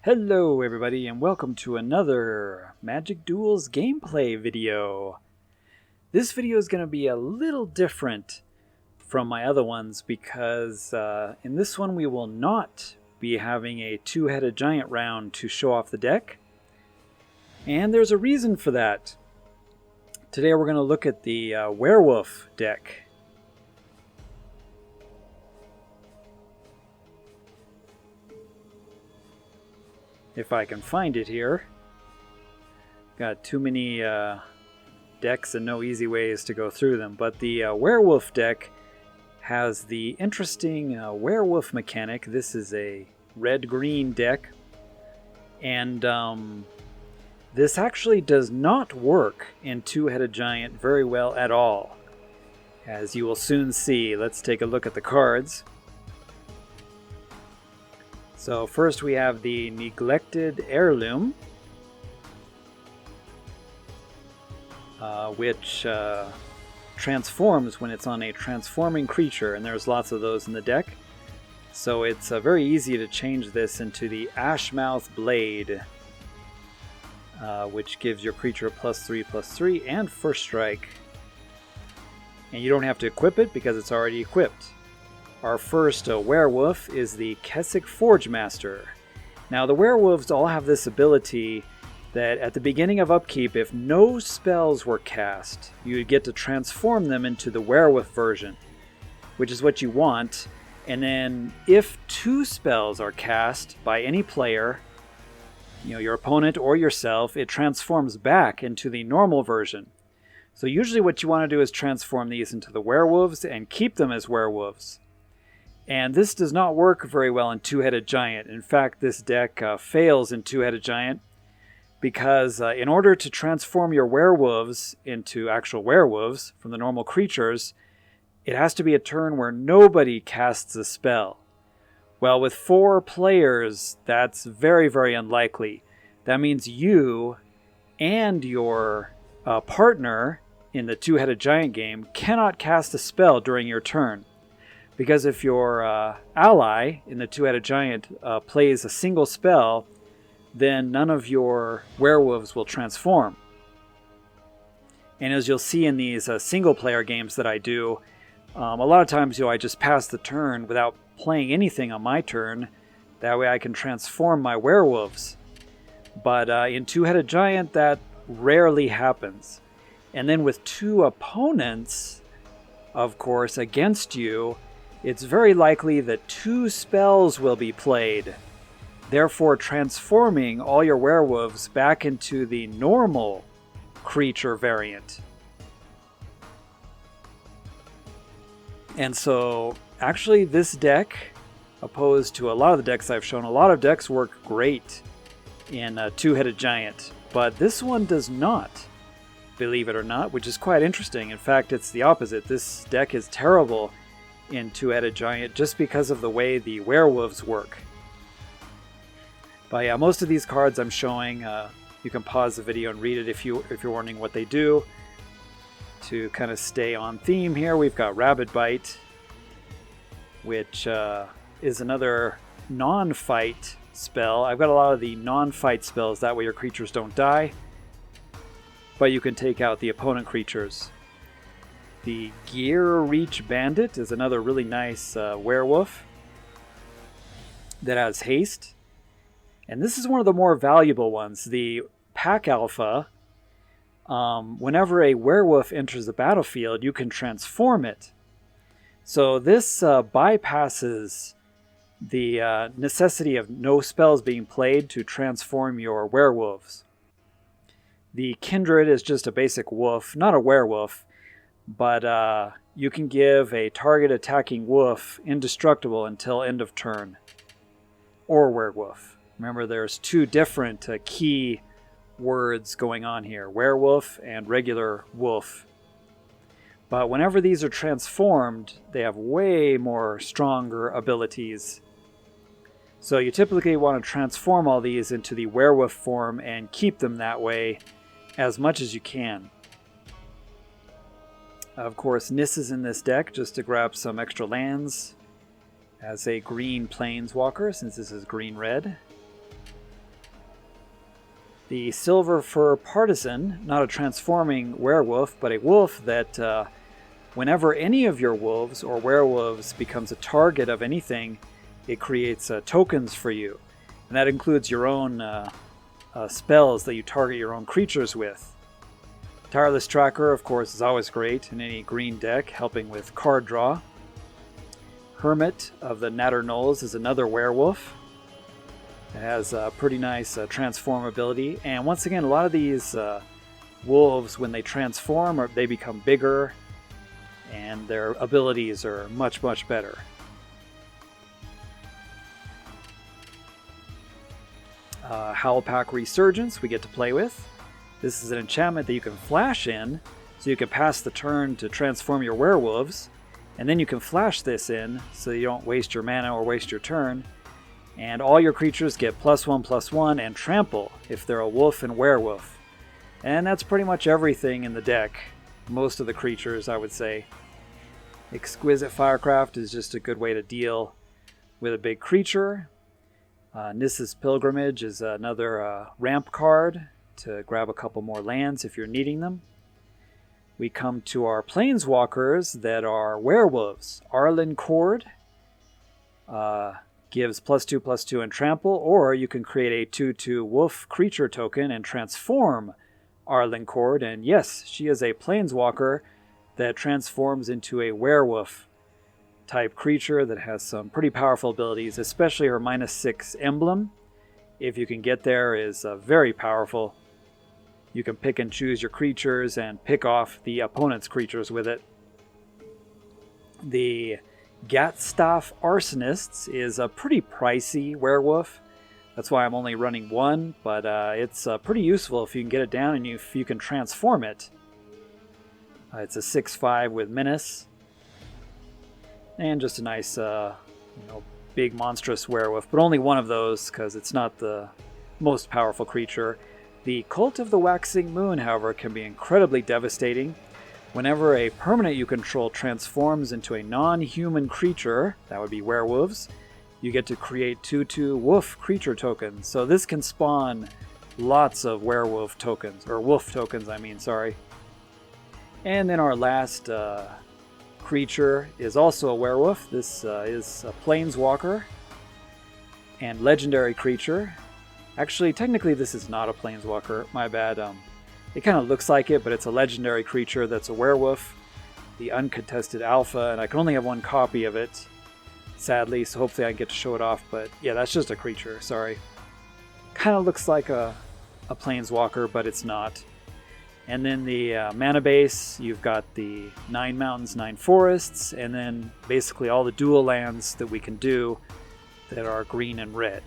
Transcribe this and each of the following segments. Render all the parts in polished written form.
Hello everybody and welcome to another Magic Duels gameplay video. This video is going to be a little different from my other ones because in this one we will not be having a two-headed giant round to show off the deck. And there's a reason for that. Today we're going to look at the werewolf deck. If I can find it here. Got too many decks and no easy ways to go through them. But the werewolf deck has the interesting werewolf mechanic. This is a red-green deck. And this actually does not work in two-headed giant very well at all. As you will soon see. Let's take a look at the cards. So first we have the Neglected Heirloom, which transforms when it's on a transforming creature, and there's lots of those in the deck. So it's very easy to change this into the Ashmouth Blade, which gives your creature +3/+3 and first strike. And you don't have to equip it because it's already equipped. Our first werewolf is the Kessick Forgemaster. Now the werewolves all have this ability that at the beginning of upkeep, if no spells were cast, you would get to transform them into the werewolf version, which is what you want. And then if 2 spells are cast by any player, your opponent or yourself, it transforms back into the normal version. So usually what you want to do is transform these into the werewolves and keep them as werewolves. And this does not work very well in two-headed giant. In fact, this deck fails in two-headed giant because in order to transform your werewolves into actual werewolves from the normal creatures, it has to be a turn where nobody casts a spell. Well, with 4 players, that's very, very unlikely. That means you and your partner in the two-headed giant game cannot cast a spell during your turn. Because if your ally in the two-headed giant plays a single spell, then none of your werewolves will transform. And as you'll see in these single-player games that I do, a lot of times I just pass the turn without playing anything on my turn. That way I can transform my werewolves. But in two-headed giant, that rarely happens. And then with 2 opponents, of course, against you, it's very likely that 2 spells will be played, therefore transforming all your werewolves back into the normal creature variant. And so, actually this deck, opposed to a lot of the decks I've shown, a lot of decks work great in a two-headed giant, but this one does not, believe it or not, which is quite interesting. In fact, it's the opposite. This deck is terrible in two-headed giant just because of the way the werewolves work. But yeah, most of these cards I'm showing, you can pause the video and read it if you're wondering what they do. To kind of stay on theme here, we've got Rabid Bite, which is another non-fight spell. I've got a lot of the non-fight spells, that way your creatures don't die, but you can take out the opponent creatures. The Gear Reach Bandit is another really nice werewolf that has haste. And this is one of the more valuable ones. The Pack Alpha, whenever a werewolf enters the battlefield, you can transform it. So this bypasses the necessity of no spells being played to transform your werewolves. The Kindred is just a basic wolf, not a werewolf. But you can give a target attacking wolf indestructible until end of turn. Or werewolf. Remember, there's 2 different key words going on here. Werewolf and regular wolf. But whenever these are transformed, they have way more stronger abilities. So you typically want to transform all these into the werewolf form and keep them that way as much as you can. Of course, Nis is in this deck just to grab some extra lands as a green planeswalker, since this is green-red. The Silver Fur Partisan, not a transforming werewolf, but a wolf that whenever any of your wolves or werewolves becomes a target of anything, it creates tokens for you. And that includes your own spells that you target your own creatures with. Tireless Tracker, of course, is always great in any green deck, helping with card draw. Hermit of the Natter Knolls is another werewolf. It has a pretty nice transformability. And once again, a lot of these wolves, when they transform, they become bigger, and their abilities are much, much better. Howlpack Resurgence we get to play with. This is an enchantment that you can flash in, so you can pass the turn to transform your werewolves, and then you can flash this in so you don't waste your mana or waste your turn. And all your creatures get +1/+1 and trample if they're a wolf and werewolf. And that's pretty much everything in the deck. Most of the creatures, I would say. Exquisite Firecraft is just a good way to deal with a big creature. Nissa's Pilgrimage is another ramp card to grab a couple more lands if you're needing them. We come to our planeswalkers that are werewolves. Arlen Cord gives +2/+2 and trample, or you can create a 2/2 wolf creature token and transform Arlen Cord. And yes, she is a planeswalker that transforms into a werewolf type creature that has some pretty powerful abilities, especially her -6 emblem. If you can get there, is very powerful. You can pick and choose your creatures and pick off the opponent's creatures with it. The Gatstaff Arsonists is a pretty pricey werewolf. That's why I'm only running one, but it's pretty useful if you can get it down and if you can transform it. It's a 6/5 with Menace. And just a nice, big monstrous werewolf, but only one of those because it's not the most powerful creature. The Cult of the Waxing Moon, however, can be incredibly devastating. Whenever a permanent you control transforms into a non-human creature, that would be werewolves, you get to create 2/2 wolf creature tokens. So this can spawn lots of werewolf tokens, or wolf tokens, sorry. And then our last creature is also a werewolf. This is a planeswalker and legendary creature. Actually, technically this is not a planeswalker, my bad. It kind of looks like it, but it's a legendary creature that's a werewolf, the Uncontested Alpha, and I can only have one copy of it, sadly, so hopefully I get to show it off, but yeah, that's just a creature, sorry. Kind of looks like a planeswalker, but it's not. And then the mana base, you've got the 9 mountains, 9 forests, and then basically all the dual lands that we can do that are green and red.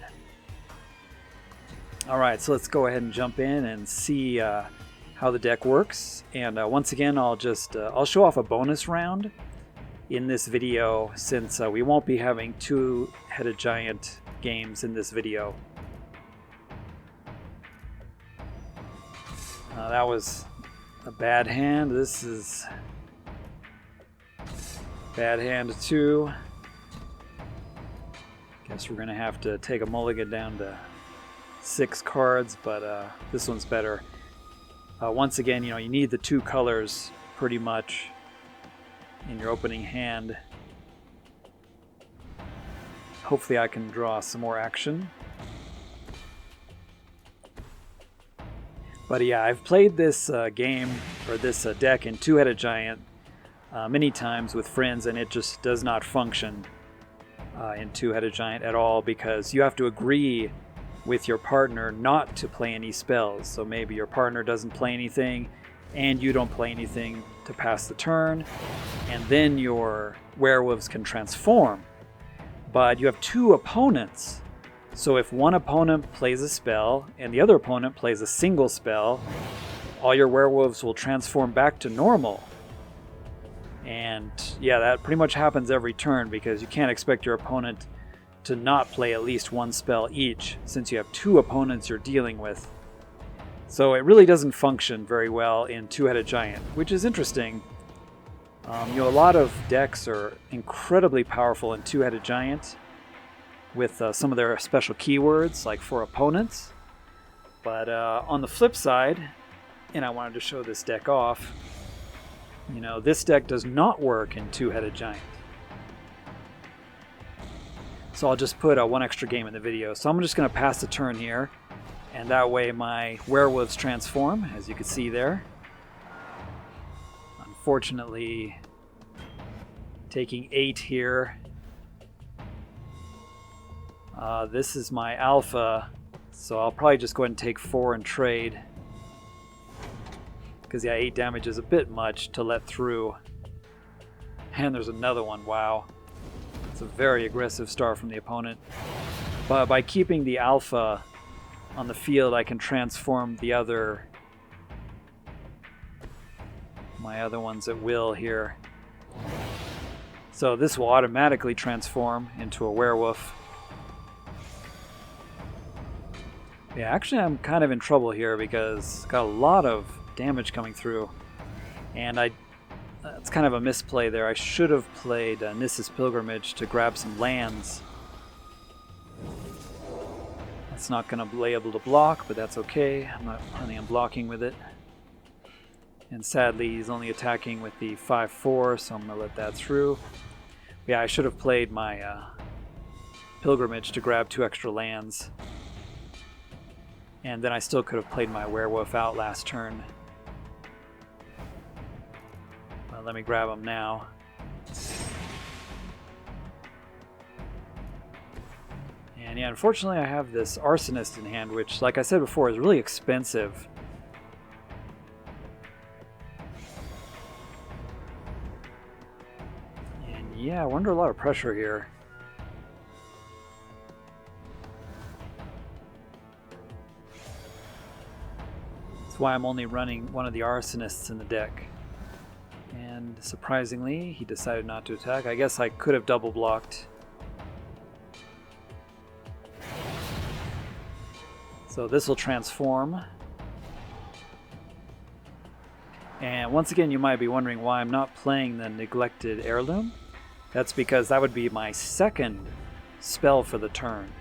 Alright, so let's go ahead and jump in and see how the deck works. And once again, I'll show off a bonus round in this video since we won't be having 2-headed giant games in this video. That was a bad hand. This is bad hand 2. Guess we're gonna have to take a mulligan down to 6 cards, but this one's better. Once again, you need the 2 colors pretty much in your opening hand. Hopefully I can draw some more action. But yeah, I've played this game, or this deck in 2-headed giant many times with friends, and it just does not function in 2-headed giant at all, because you have to agree with your partner not to play any spells. So maybe your partner doesn't play anything, and you don't play anything to pass the turn, and then your werewolves can transform. But you have 2 opponents. So if one opponent plays a spell and the other opponent plays a single spell, all your werewolves will transform back to normal. And yeah, that pretty much happens every turn, because you can't expect your opponent to not play at least 1 spell each, since you have 2 opponents you're dealing with. So it really doesn't function very well in 2-headed giant, which is interesting. A lot of decks are incredibly powerful in 2-headed giant with some of their special keywords, like for opponents. But on the flip side, and I wanted to show this deck off, you know, this deck does not work in Two-Headed Giant. So I'll just put one extra game in the video. So I'm just going to pass the turn here, and that way my werewolves transform, as you can see there. Unfortunately, taking 8 here. This is my alpha, so I'll probably just go ahead and take 4 and trade. Because yeah, 8 damage is a bit much to let through. And there's another one, wow. It's a very aggressive start from the opponent. But by keeping the alpha on the field, I can transform my other ones at will here. So this will automatically transform into a werewolf. Yeah, actually I'm kind of in trouble here because I've got a lot of damage coming through. And it's kind of a misplay there. I should have played Nissa's Pilgrimage to grab some lands. That's not going to be able to block, but that's okay. I'm not planning on blocking with it. And sadly, he's only attacking with the 5/4, so I'm going to let that through. Yeah, I should have played my Pilgrimage to grab 2 extra lands. And then I still could have played my werewolf out last turn. Well, let me grab him now. And yeah, unfortunately I have this Arsonist in hand, which, like I said before, is really expensive. And yeah, we're under a lot of pressure here. That's why I'm only running one of the Arsonists in the deck. And surprisingly, he decided not to attack. I guess I could have double blocked. So this will transform. And once again, you might be wondering why I'm not playing the Neglected Heirloom. That's because that would be my second spell for the turn.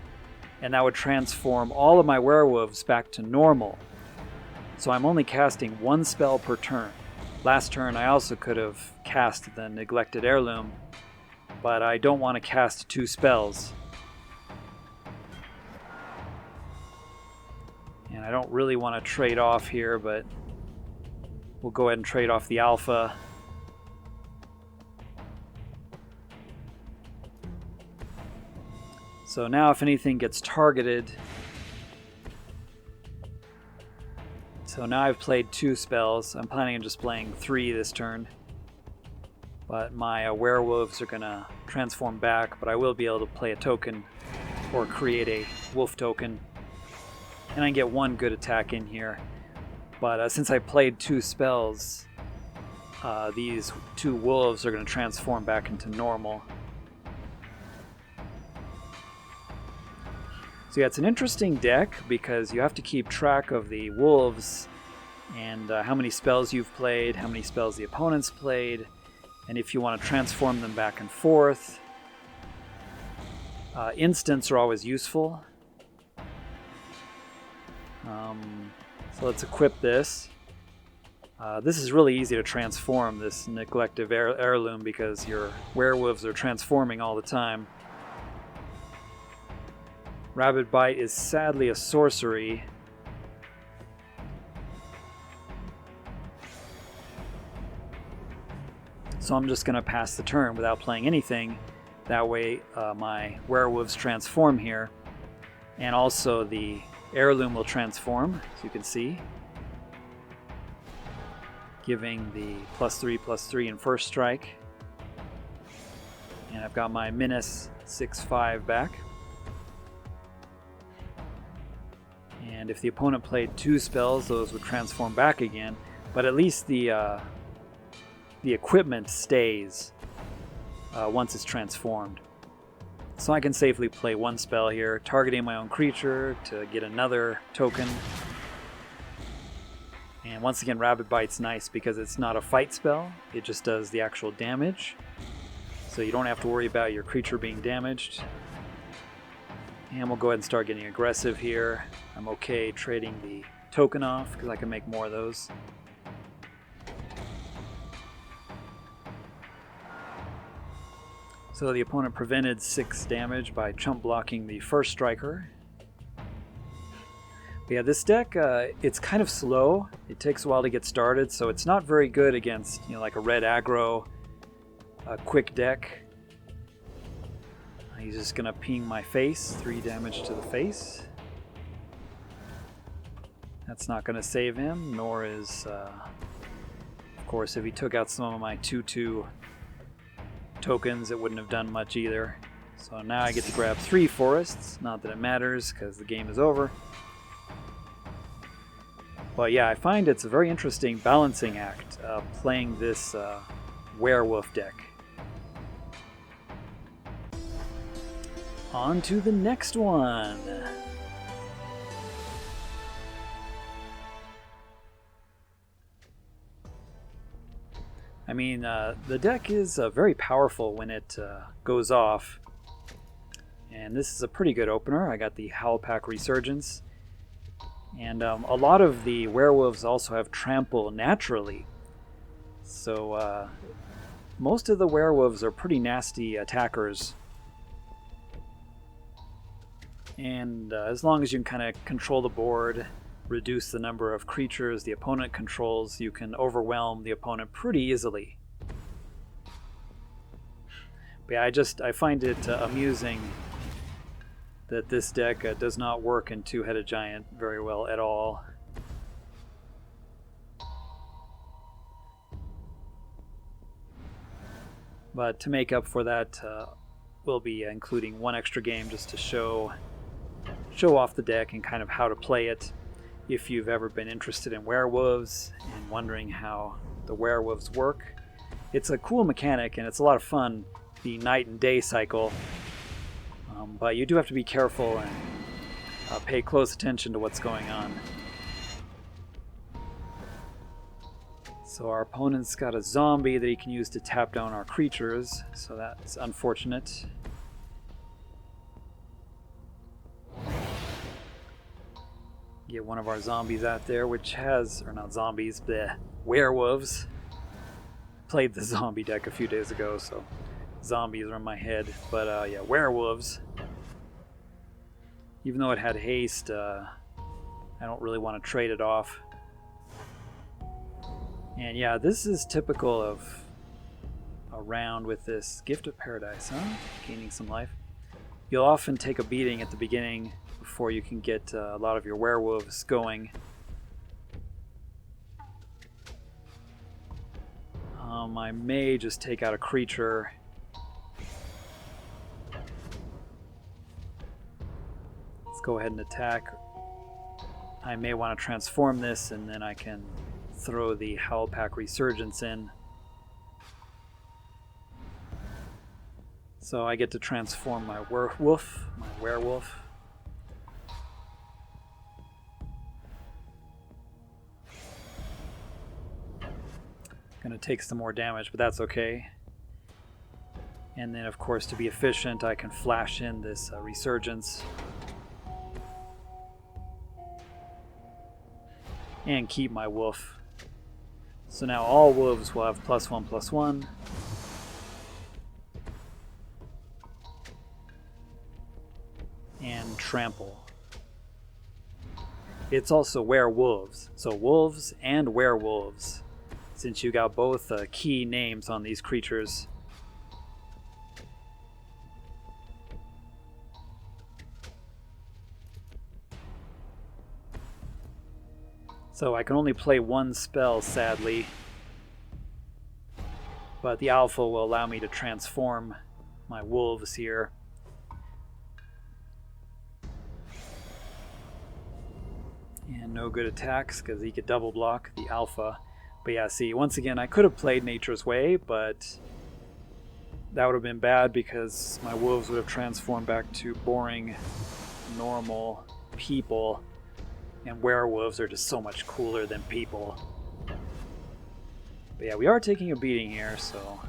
And that would transform all of my werewolves back to normal. So I'm only casting 1 spell per turn. Last turn I also could have cast the Neglected Heirloom, but I don't want to cast 2 spells. And I don't really want to trade off here, but we'll go ahead and trade off the alpha. So now if anything gets targeted... So now I've played 2 spells. I'm planning on just playing 3 this turn. But my werewolves are going to transform back, but I will be able to play a token or create a wolf token. And I can get 1 good attack in here. But since I played 2 spells, these 2 wolves are going to transform back into normal. So yeah, it's an interesting deck because you have to keep track of the wolves and how many spells you've played, how many spells the opponent's played, and if you want to transform them back and forth. Instants are always useful. So let's equip this. This is really easy to transform, this Neglected Heirloom, because your werewolves are transforming all the time. Rabid Bite is sadly a sorcery. So I'm just going to pass the turn without playing anything. That way my werewolves transform here. And also the heirloom will transform, as you can see. Giving the +3/+3 in first strike. And I've got my Menace 6/5 back. And if the opponent played 2 spells, those would transform back again. But at least the equipment stays once it's transformed. So I can safely play 1 spell here, targeting my own creature to get another token. And once again, Rabid Bite's nice because it's not a fight spell. It just does the actual damage. So you don't have to worry about your creature being damaged. And we'll go ahead and start getting aggressive here. I'm okay trading the token off because I can make more of those. So the opponent prevented 6 damage by chump blocking the first striker. But yeah, this deck, it's kind of slow. It takes a while to get started, so it's not very good against, like a red aggro, a quick deck. He's just going to ping my face, 3 damage to the face. That's not going to save him, nor is, of course, if he took out some of my 2/2 tokens, it wouldn't have done much either. So now I get to grab 3 forests. Not that it matters, because the game is over. But yeah, I find it's a very interesting balancing act playing this werewolf deck. On to the next one. I mean, the deck is very powerful when it goes off. And this is a pretty good opener. I got the Howlpack Resurgence. And a lot of the werewolves also have trample naturally. So most of the werewolves are pretty nasty attackers. And as long as you can kind of control the board, reduce the number of creatures the opponent controls, you can overwhelm the opponent pretty easily. But yeah, I find it amusing that this deck does not work in Two-Headed Giant very well at all. But to make up for that, we'll be including one extra game just to show off the deck and kind of how to play it. If you've ever been interested in werewolves and wondering how the werewolves work, it's a cool mechanic and it's a lot of fun, the night and day cycle. But you do have to be careful and pay close attention to what's going on. So our opponent's got a zombie that he can use to tap down our creatures, so that's unfortunate. Get one of our zombies out there, which has, or not zombies, the werewolves. Played the zombie deck a few days ago, so zombies are in my head. But yeah, werewolves. Even though it had haste, I don't really want to trade it off. And yeah, this is typical of a round with this Gift of Paradise, huh? Gaining some life. You'll often take a beating at the beginning before you can get a lot of your werewolves going. I may just take out a creature. Let's go ahead and attack. I may want to transform this and then I can throw the Howlpack Resurgence in. So I get to transform my werewolf. Gonna take some more damage, but that's okay. And then of course, to be efficient, I can flash in this Resurgence. And keep my wolf. So now all wolves will have +1/+1. And trample. It's also werewolves. So wolves and werewolves. Since you got both key names on these creatures. So I can only play one spell, sadly. But the alpha will allow me to transform my wolves here. And no good attacks because he could double block the alpha. But yeah, see, once again, I could have played Nature's Way, but that would have been bad because my wolves would have transformed back to boring, normal people. And werewolves are just so much cooler than people. But yeah, we are taking a beating here, so...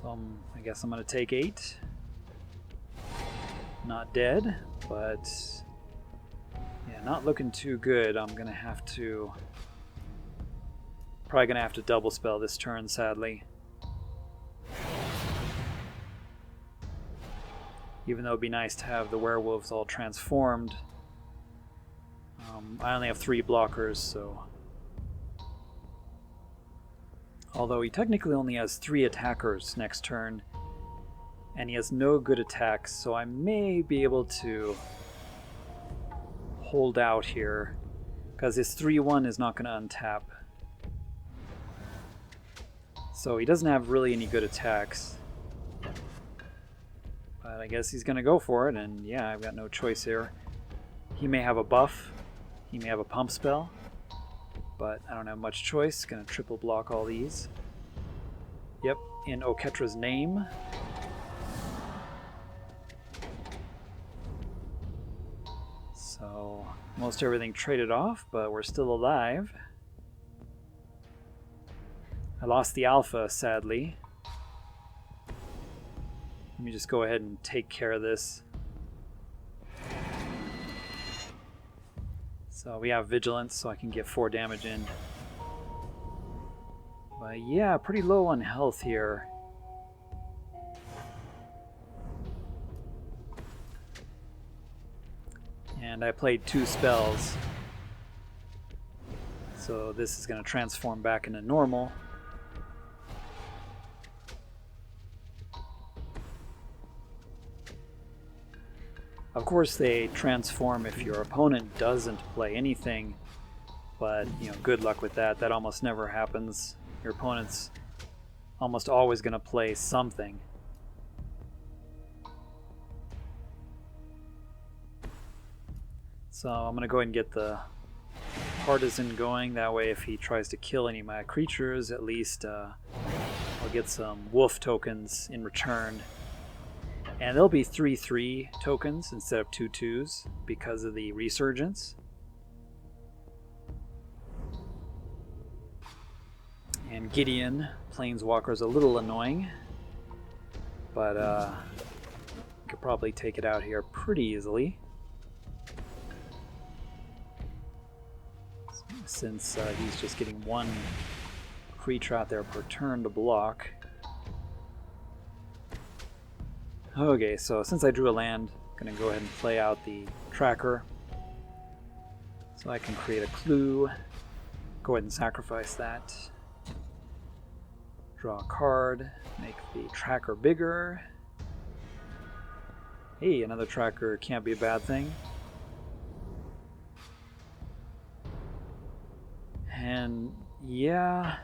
So I guess I'm going to take 8. Not dead, but yeah, not looking too good. I'm going to have to... Probably going to have to double spell this turn, sadly. Even though it'd be nice to have the werewolves all transformed. I only have 3 blockers, so... Although he technically only has 3 attackers next turn, and he has no good attacks, so I may be able to hold out here, because his 3/1 is not going to untap. So he doesn't have really any good attacks. But I guess he's going to go for it, and yeah, I've got no choice here. He may have a buff, he may have a pump spell, but I don't have much choice. Going to triple block all these. Yep, in Oketra's name. So most everything traded off, but we're still alive. I lost the alpha, sadly. Let me just go ahead and take care of this. So we have vigilance, so I can get 4 damage in. But yeah, pretty low on health here. And I played 2 spells. So this is going to transform back into normal. Of course they transform if your opponent doesn't play anything, but good luck with that. That almost never happens. Your opponent's almost always going to play something. So I'm going to go ahead and get the partisan going. That way if he tries to kill any of my creatures, at least I'll get some wolf tokens in return. And there'll be 3/3 tokens instead of 2/2s because of the resurgence. And Gideon, Planeswalker, is a little annoying, but could probably take it out here pretty easily. Since he's just getting 1 creature out there per turn to block. Okay, so since I drew a land, I'm going to go ahead and play out the tracker. So I can create a clue. Go ahead and sacrifice that. Draw a card. Make the tracker bigger. Hey, another tracker can't be a bad thing. And yeah...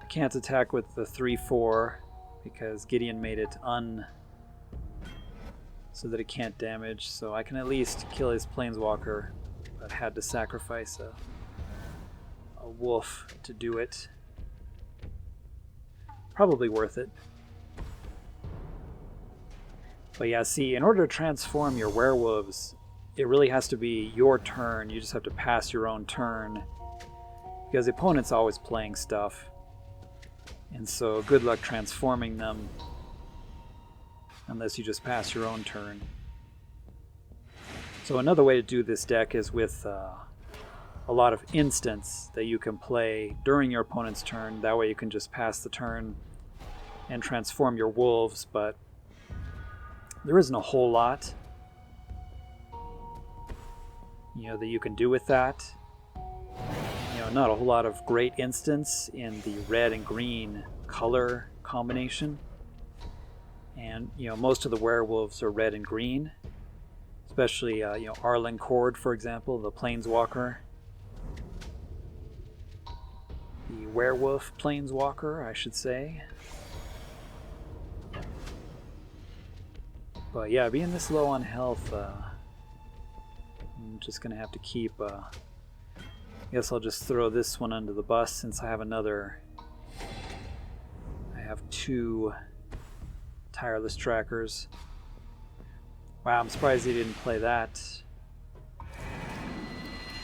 Can't attack with the 3/4 because Gideon made it so that it can't damage, so I can at least kill his Planeswalker, but had to sacrifice a wolf to do it. Probably worth it. But yeah, see, in order to transform your werewolves, it really has to be your turn. You just have to pass your own turn, because the opponent's always playing stuff. And so good luck transforming them unless you just pass your own turn. So another way to do this deck is with a lot of instants that you can play during your opponent's turn. That way you can just pass the turn and transform your wolves, but there isn't a whole lot that you can do with that. Not a whole lot of great instants in the red and green color combination. And, most of the werewolves are red and green. Especially, Arlen Cord, for example, the Planeswalker. The werewolf Planeswalker, I should say. But yeah, being this low on health, I'm just going to have to keep... I guess I'll just throw this one under the bus since I have another... I have 2 tireless trackers. Wow, I'm surprised he didn't play that.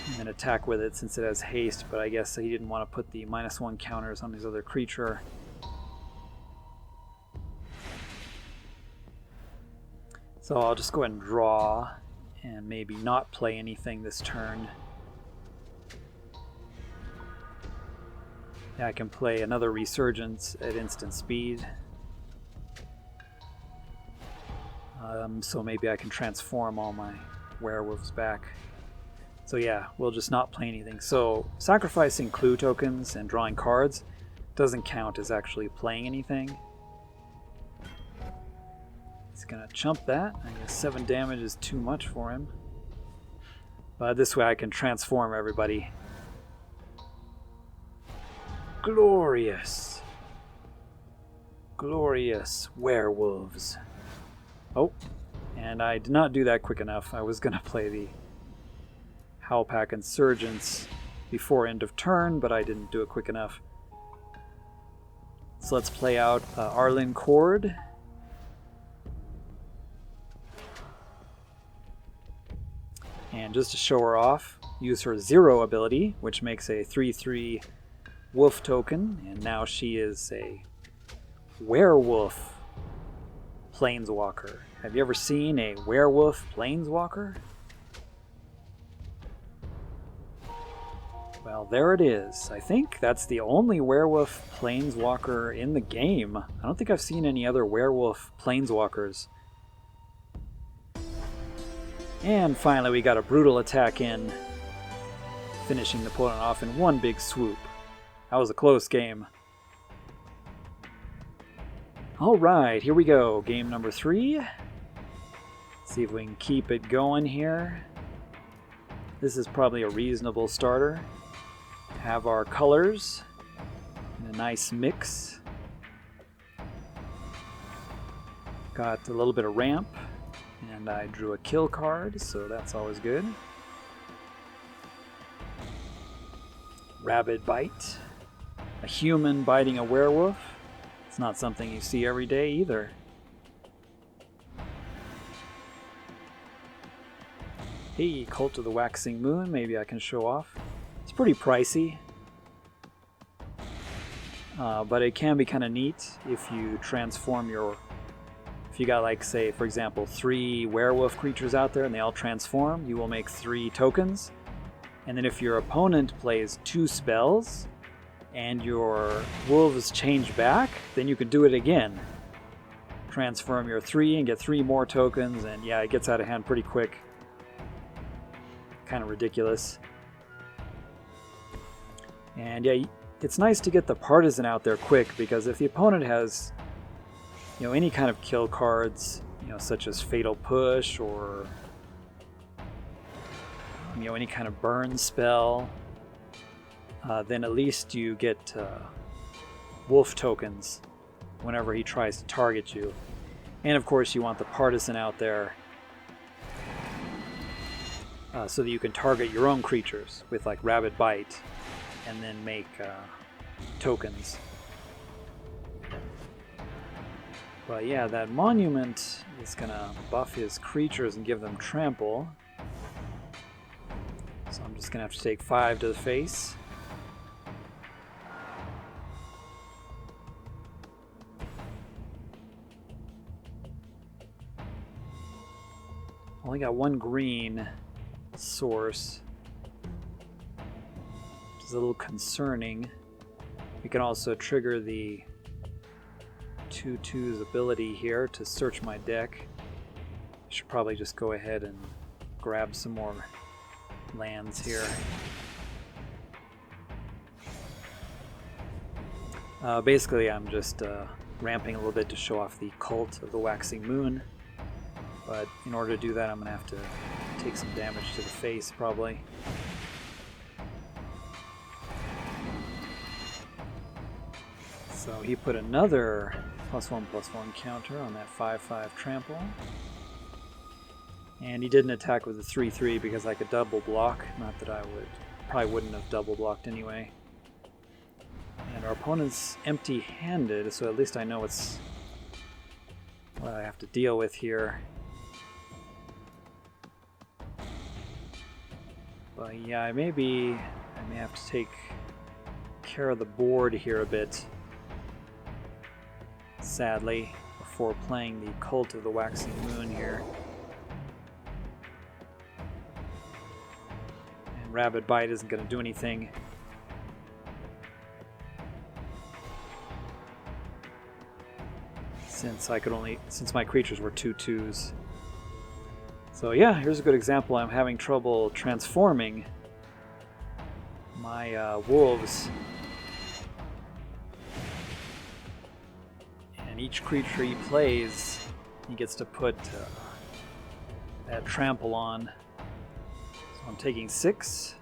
and then attack with it since it has haste, but I guess he didn't want to put the -1 counters on his other creature. So I'll just go ahead and draw and maybe not play anything this turn. Yeah, I can play another Resurgence at instant speed. So maybe I can transform all my werewolves back. So yeah, we'll just not play anything. So sacrificing clue tokens and drawing cards doesn't count as actually playing anything. He's gonna chump that. I guess 7 damage is too much for him. But this way I can transform everybody. Glorious. Glorious werewolves. Oh, and I did not do that quick enough. I was gonna play the Howlpack Insurgents before end of turn, but I didn't do it quick enough. So let's play out Arlinn Kord. And just to show her off, use her 0 ability, which makes a 3/3 wolf token, and now she is a werewolf planeswalker. Have you ever seen a werewolf planeswalker? Well, there it is. I think that's the only werewolf planeswalker in the game. I don't think I've seen any other werewolf planeswalkers. And finally we got a brutal attack in, finishing the opponent off in one big swoop. That was a close game. Alright, here we go. Game number 3. See if we can keep it going here. This is probably a reasonable starter. Have our colors in a nice mix. Got a little bit of ramp, and I drew a kill card, so that's always good. Rabid Bite. A human biting a werewolf. It's not something you see every day either. Hey, Cult of the Waxing Moon, maybe I can show off. It's pretty pricey, but it can be kind of neat if you transform your... If you got, like, say, for example, 3 werewolf creatures out there and they all transform, you will make 3 tokens. And then if your opponent plays 2 spells and your wolves change back, then you can do it again. Transform your 3 and get 3 more tokens, and yeah, it gets out of hand pretty quick. Kind of ridiculous. And yeah, it's nice to get the partisan out there quick, because if the opponent has, you know, any kind of kill cards, you know, such as Fatal Push or, you know, any kind of burn spell, then at least you get wolf tokens whenever he tries to target you. And of course you want the partisan out there so that you can target your own creatures with, like, Rabid Bite and then make tokens. But yeah, that monument is gonna buff his creatures and give them trample. So I'm just gonna have to take 5 to the face. Only got 1 green source, which is a little concerning. We can also trigger the 2/2's ability here to search my deck. I should probably just go ahead and grab some more lands here. Basically, I'm just ramping a little bit to show off the Cult of the Waxing Moon. But in order to do that, I'm going to have to take some damage to the face, probably. So he put another +1/+1 counter on that 5/5 trample. And he didn't attack with a 3/3 because I could double block. Not that I would. Probably wouldn't have double blocked anyway. And our opponent's empty-handed, so at least I know what I have to deal with here. But yeah, I may have to take care of the board here a bit, sadly, before playing the Cult of the Waxing Moon here. And Rabid Bite isn't going to do anything. Since my creatures were 2/2s. So yeah, here's a good example. I'm having trouble transforming my wolves. And each creature he plays, he gets to put that trample on. So I'm taking 6.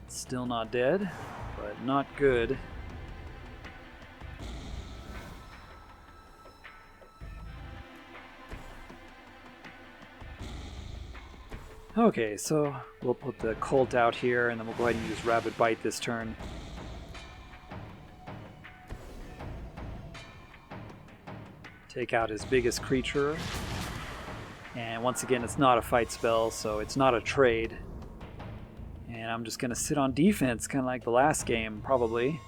Still not dead, but not good. Okay, so we'll put the Cult out here, and then we'll go ahead and use Rabid Bite this turn. Take out his biggest creature. And once again, it's not a fight spell, so it's not a trade. And I'm just going to sit on defense, kind of like the last game, probably.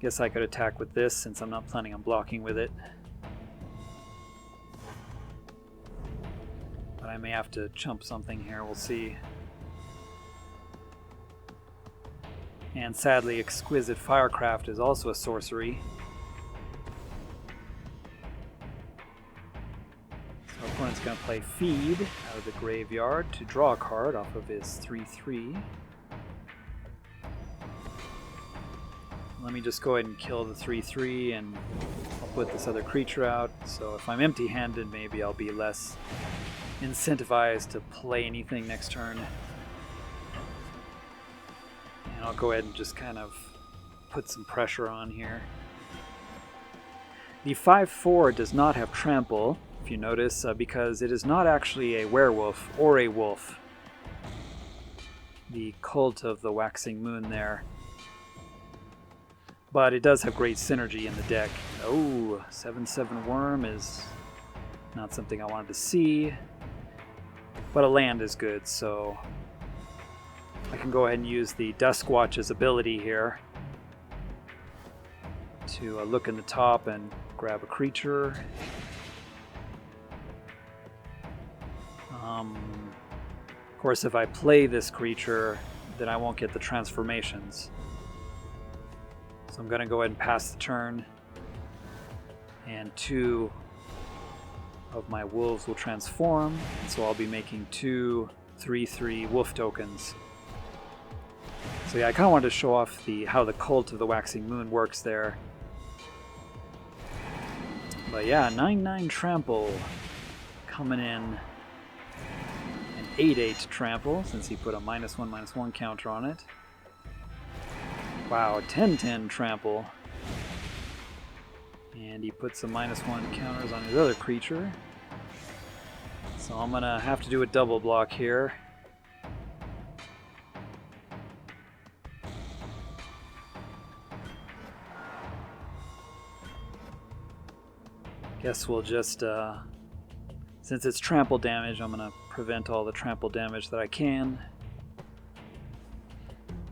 Guess I could attack with this, since I'm not planning on blocking with it. I may have to chump something here, we'll see. And sadly, Exquisite Firecraft is also a sorcery. So our opponent's going to play Feed out of the graveyard to draw a card off of his 3/3. Let me just go ahead and kill the 3/3 and I'll put this other creature out. So if I'm empty-handed, maybe I'll be less incentivized to play anything next turn. And I'll go ahead and just kind of put some pressure on here. The 5/4 does not have trample, if you notice, because it is not actually a werewolf or a wolf. The Cult of the Waxing Moon there. But it does have great synergy in the deck. Oh, 7/7 Worm is not something I wanted to see. But a land is good, so I can go ahead and use the Duskwatch's ability here to look in the top and grab a creature. Of course, if I play this creature, then I won't get the transformations. So I'm going to go ahead and pass the turn, and 2 of my wolves will transform, and so I'll be making 2 3/3 wolf tokens. So yeah, I kind of wanted to show off how the Cult of the Waxing Moon works there. But yeah, 9/9 trample coming in, an 8/8 trample since he put a -1/-1 counter on it. Wow, 10/10 trample. And he puts some -1 counters on his other creature. So I'm going to have to do a double block here. Guess we'll just, since it's trample damage, I'm going to prevent all the trample damage that I can.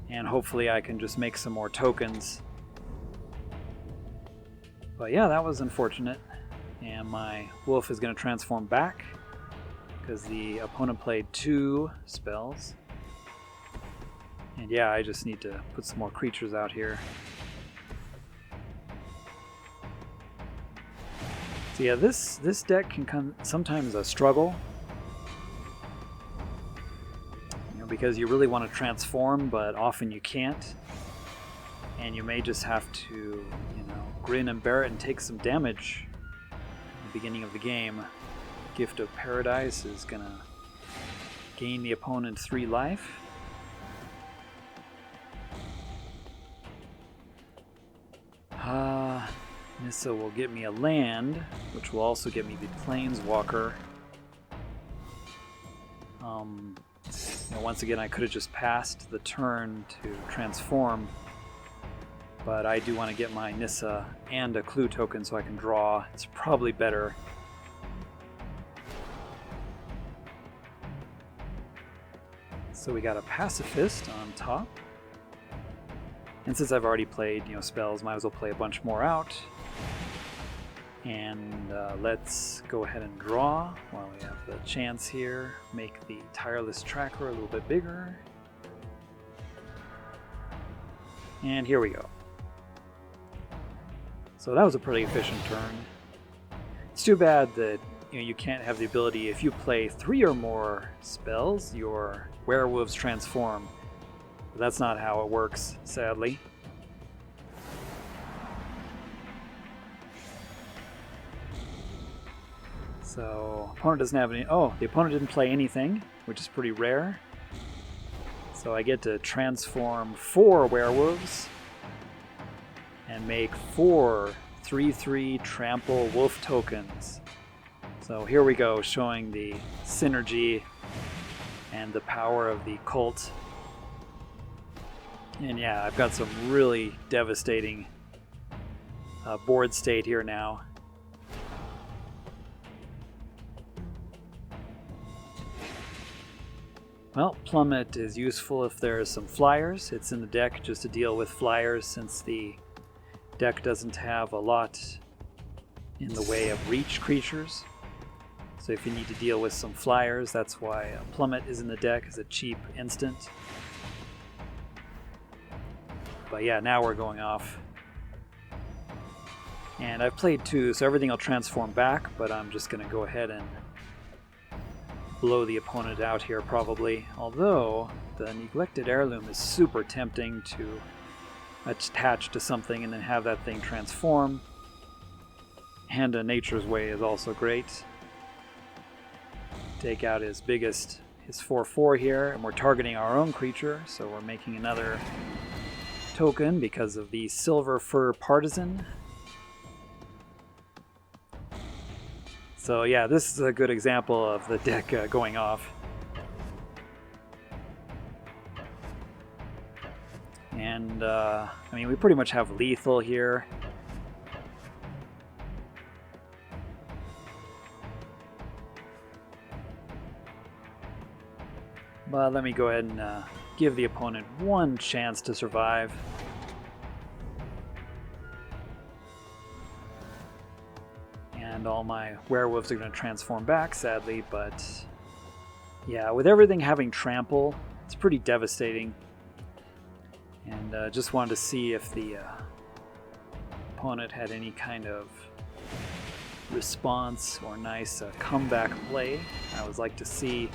And hopefully I can just make some more tokens. But yeah, that was unfortunate. And my wolf is going to transform back because the opponent played 2 spells. And yeah, I just need to put some more creatures out here. So yeah, this deck can sometimes struggle. You know, because you really want to transform, but often you can't. And you may just have to, grin and bear it and take some damage at the beginning of the game. Gift of Paradise is going to gain the opponent 3 life. Nissa will get me a land, which will also get me the Planeswalker. Once again, I could have just passed the turn to transform. But I do want to get my Nissa and a clue token so I can draw. It's probably better. So we got a pacifist on top. And since I've already played, spells, might as well play a bunch more out. And let's go ahead and draw while we have the chance here. Make the tireless tracker a little bit bigger. And here we go. So that was a pretty efficient turn. It's too bad that you can't have the ability, if you play 3 or more spells, your werewolves transform. But that's not how it works, sadly. So, opponent doesn't have any... Oh, the opponent didn't play anything, which is pretty rare. So I get to transform 4 werewolves and make 4 3/3 trample wolf tokens. So here we go, showing the synergy and the power of the cult. And yeah, I've got some really devastating board state here now. Well, Plummet is useful if there's some flyers. It's in the deck just to deal with flyers since the deck doesn't have a lot in the way of reach creatures. So if you need to deal with some flyers, that's why Plummet is in the deck as a cheap instant. But yeah, now we're going off. And I've played 2, so everything will transform back, but I'm just going to go ahead and blow the opponent out here probably. Although the neglected heirloom is super tempting to attach to something and then have that thing transform. Hand of Nature's Way is also great. Take out his 4/4 here, and we're targeting our own creature, so we're making another token because of the Silver Fur Partisan. So yeah, this is a good example of the deck going off. And I mean, we pretty much have lethal here. But let me go ahead and give the opponent one chance to survive. And all my werewolves are going to transform back, sadly, but yeah, with everything having trample, it's pretty devastating. And just wanted to see if the opponent had any kind of response or nice comeback play. I would like to see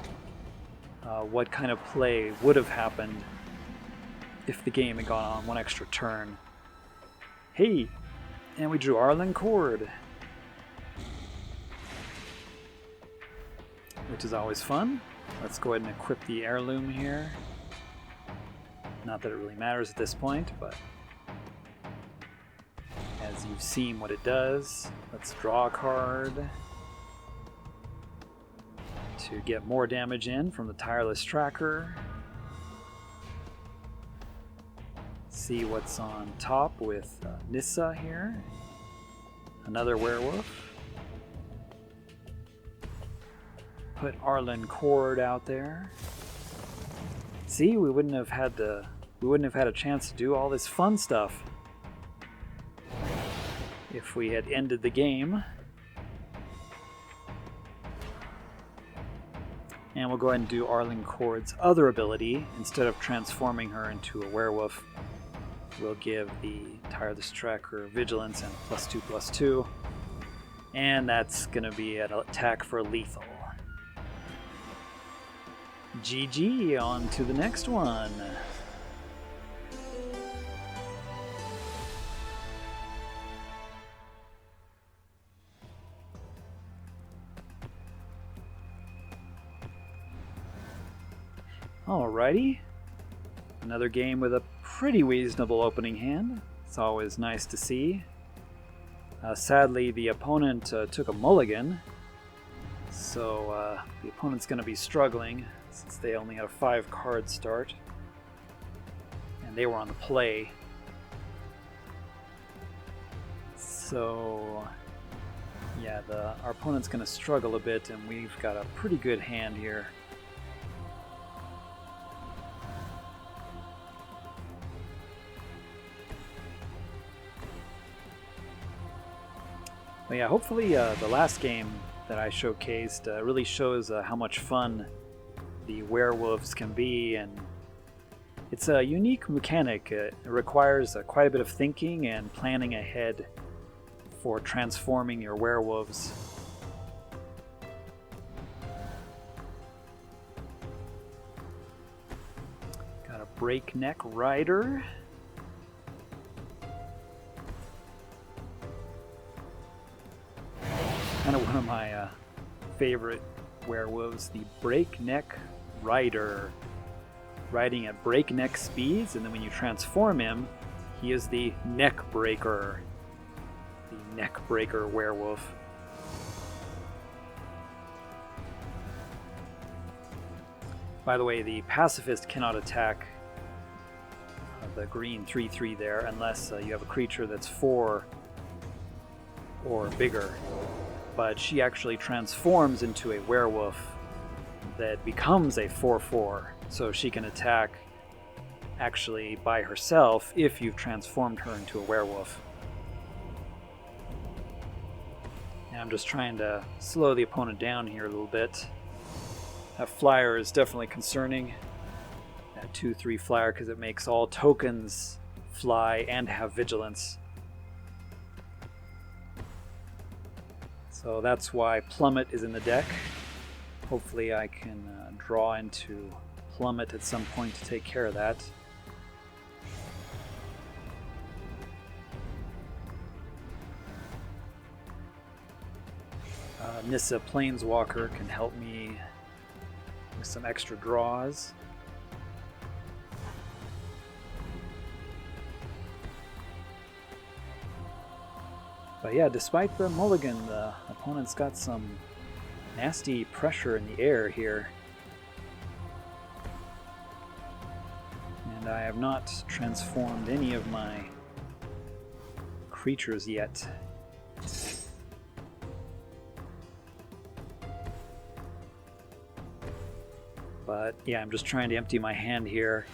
what kind of play would have happened if the game had gone on one extra turn. Hey, and we drew Arlen Cord, which is always fun. Let's go ahead and equip the heirloom here. Not that it really matters at this point, but as you've seen what it does, let's draw a card to get more damage in from the Tireless Tracker. See what's on top with Nissa here. Another werewolf. Put Arlen Cord out there. See, we wouldn't have had a chance to do all this fun stuff if we had ended the game. And we'll go ahead and do Arlen Cord's other ability. Instead of transforming her into a werewolf, we'll give the Tireless Tracker Vigilance and +2/+2. And that's going to be an attack for lethal. GG, on to the next one. Alrighty, another game with a pretty reasonable opening hand. It's always nice to see. Sadly, the opponent took a mulligan, so the opponent's going to be struggling since they only had a 5-card start, and they were on the play. So yeah, our opponent's going to struggle a bit, and we've got a pretty good hand here. But yeah, hopefully the last game that I showcased really shows how much fun the werewolves can be, and it's a unique mechanic. It requires quite a bit of thinking and planning ahead for transforming your werewolves. Got a breakneck rider. Kind of one of my favorite werewolves, the breakneck rider. Riding at breakneck speeds, and then when you transform him, he is the neck breaker. The neck breaker werewolf. By the way, the pacifist cannot attack the green 3/3 there unless you have a creature that's 4 or bigger. But she actually transforms into a werewolf that becomes a 4/4, so she can attack actually by herself if you've transformed her into a werewolf. And I'm just trying to slow the opponent down here a little bit. That flyer is definitely concerning, that 2/3 flyer, because it makes all tokens fly and have vigilance. So that's why Plummet is in the deck. Hopefully I can draw into Plummet at some point to take care of that. Nissa Planeswalker can help me with some extra draws. But yeah, despite the mulligan, the opponent's got some nasty pressure in the air here. And I have not transformed any of my creatures yet. But yeah, I'm just trying to empty my hand here,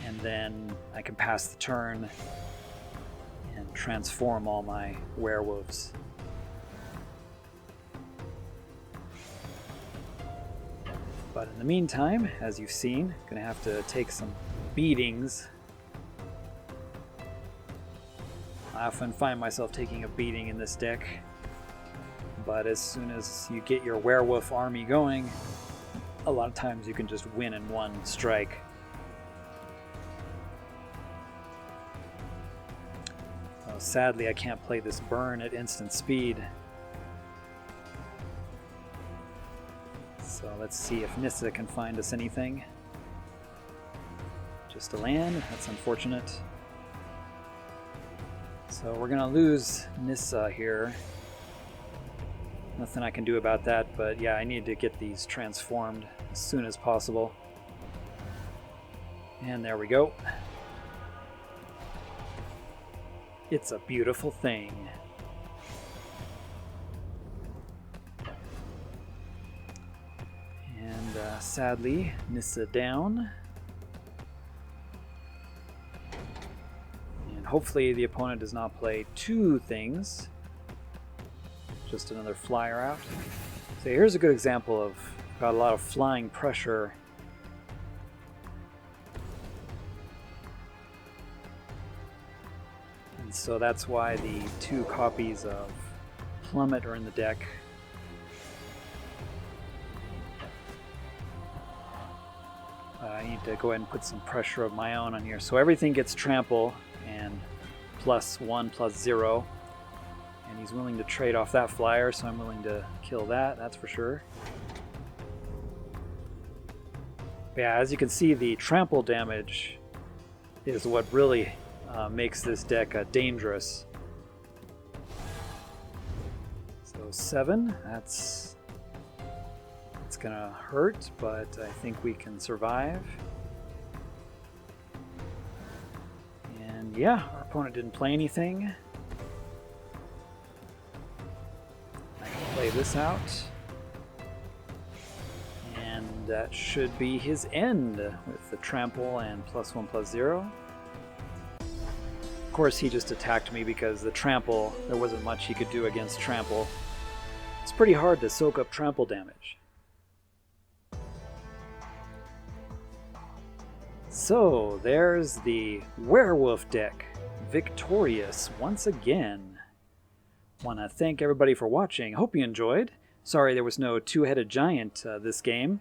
and then I can pass the turn and transform all my werewolves. But in the meantime, as you've seen, I'm gonna have to take some beatings. I often find myself taking a beating in this deck, but as soon as you get your werewolf army going, a lot of times you can just win in one strike. Sadly, I can't play this burn at instant speed. So let's see if Nissa can find us anything. Just a land, that's unfortunate. So we're gonna lose Nissa here. Nothing I can do about that, but yeah, I need to get these transformed as soon as possible. And there we go. It's a beautiful thing. And sadly, Nissa down. And hopefully the opponent does not play two things. Just another flyer out. So here's a good example of got a lot of flying pressure. And so that's why the 2 copies of Plummet are in the deck. I need to go ahead and put some pressure of my own on here. So everything gets trample and +1/+0. And he's willing to trade off that flyer, so I'm willing to kill that, that's for sure. But yeah, as you can see, the trample damage is what really makes this deck dangerous. So 7, that's gonna hurt, but I think we can survive. And yeah, our opponent didn't play anything. Play this out, and that should be his end with the trample and +1/+0. Of course he just attacked me because the trample, there wasn't much he could do against trample. It's pretty hard to soak up trample damage. So there's the werewolf deck, victorious once again. Want to thank everybody for watching. Hope you enjoyed. Sorry there was no two-headed giant this game.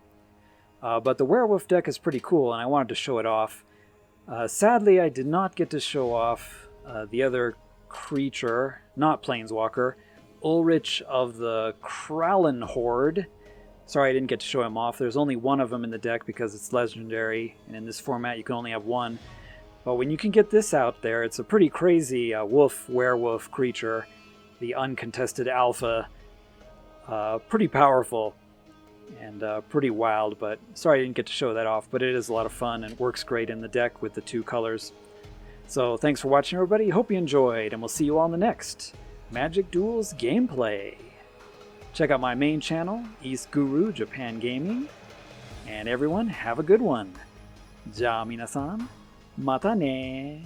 But the werewolf deck is pretty cool and I wanted to show it off. Sadly, I did not get to show off the other creature, not Planeswalker, Ulrich of the Krallen Horde. Sorry I didn't get to show him off. There's only one of them in the deck because it's legendary, and in this format you can only have one. But when you can get this out there, it's a pretty crazy wolf-werewolf creature, the uncontested alpha. Pretty powerful and pretty wild, but sorry I didn't get to show that off, but it is a lot of fun and works great in the deck with the two colors. So thanks for watching everybody, hope you enjoyed, and we'll see you all in the next Magic Duels gameplay. Check out my main channel, East Guru Japan Gaming, and everyone have a good one. Ja minasan, mata ne.